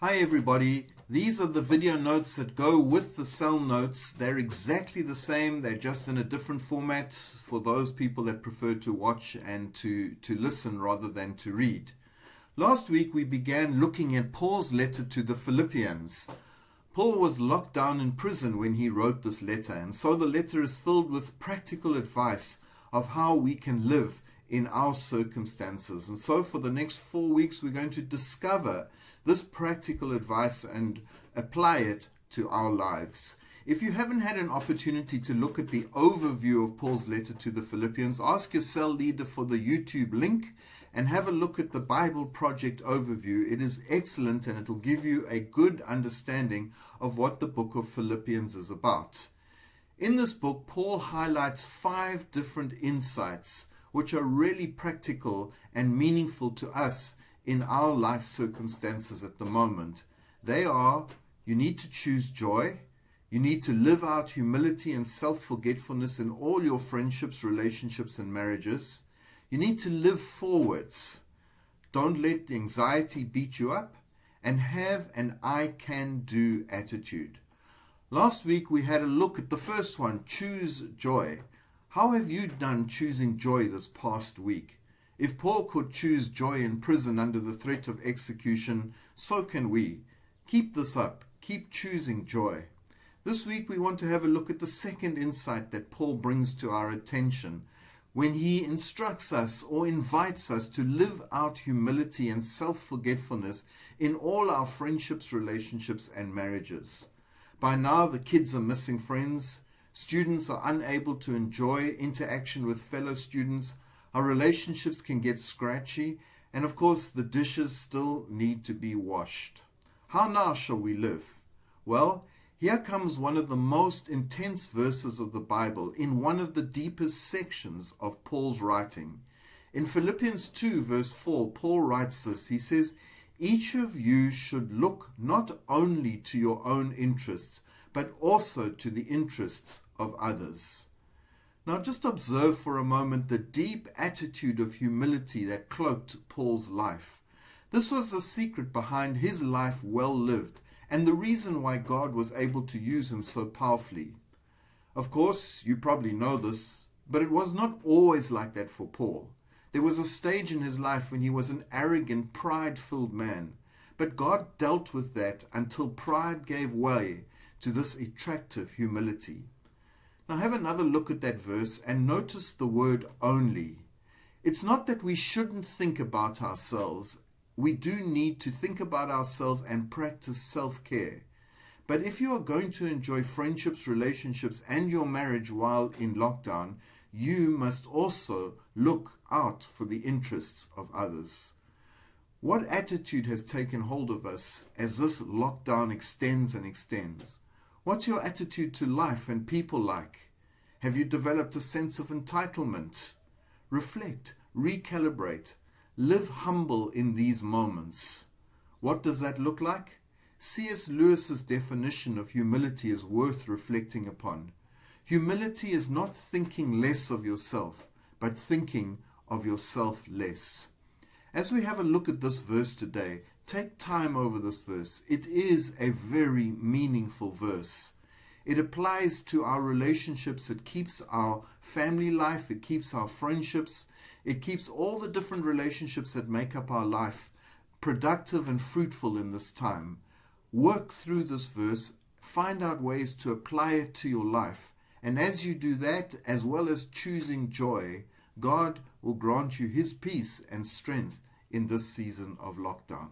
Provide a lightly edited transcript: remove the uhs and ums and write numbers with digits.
Hi everybody, these are the video notes that go with the cell notes. They're exactly the same, they're just in a different format for those people that prefer to watch and to listen rather than to read. Last week we began looking at Paul's letter to the Philippians. Paul was locked down in prison when he wrote this letter, and so the letter is filled with practical advice of how we can live in our circumstances. And so for the next 4 weeks we're going to discover this practical advice and apply it to our lives. If you haven't had an opportunity to look at the overview of Paul's letter to the Philippians, ask your cell leader for the YouTube link and have a look at the Bible Project overview. It is excellent and it'll give you a good understanding of what the book of Philippians is about. In this book, Paul highlights 5 different insights which are really practical and meaningful to us in our life circumstances at the moment. They are: you need to choose joy, you need to live out humility and self-forgetfulness in all your friendships, relationships and marriages. You need to live forwards. Don't let anxiety beat you up, and have an I can do attitude. Last week we had a look at the first one, choose joy. How have you done choosing joy this past week? If Paul could choose joy in prison under the threat of execution, so can we. Keep this up. Keep choosing joy. This week we want to have a look at the second insight that Paul brings to our attention when he instructs us or invites us to live out humility and self-forgetfulness in all our friendships, relationships and marriages. By now the kids are missing friends. Students are unable to enjoy interaction with fellow students. Our relationships can get scratchy, and of course the dishes still need to be washed. How now shall we live? Well, here comes one of the most intense verses of the Bible in one of the deepest sections of Paul's writing. In Philippians 2 verse 4, Paul writes this. He says, "Each of you should look not only to your own interests, but also to the interests of others." Now just observe for a moment the deep attitude of humility that cloaked Paul's life. This was the secret behind his life well lived, and the reason why God was able to use him so powerfully. Of course, you probably know this, but it was not always like that for Paul. There was a stage in his life when he was an arrogant, pride-filled man, but God dealt with that until pride gave way to this attractive humility. Now have another look at that verse and notice the word only. It's not that we shouldn't think about ourselves. We do need to think about ourselves and practice self-care. But if you are going to enjoy friendships, relationships and your marriage while in lockdown, you must also look out for the interests of others. What attitude has taken hold of us as this lockdown extends and extends? What's your attitude to life and people like? Have you developed a sense of entitlement? Reflect, recalibrate, live humble in these moments. What does that look like? C.S. Lewis's definition of humility is worth reflecting upon. Humility is not thinking less of yourself, but thinking of yourself less. As we have a look at this verse today, take time over this verse. It is a very meaningful verse. It applies to our relationships. It keeps our family life. It keeps our friendships. It keeps all the different relationships that make up our life productive and fruitful in this time. Work through this verse. Find out ways to apply it to your life. And as you do that, as well as choosing joy, God will grant you His peace and strength in this season of lockdown.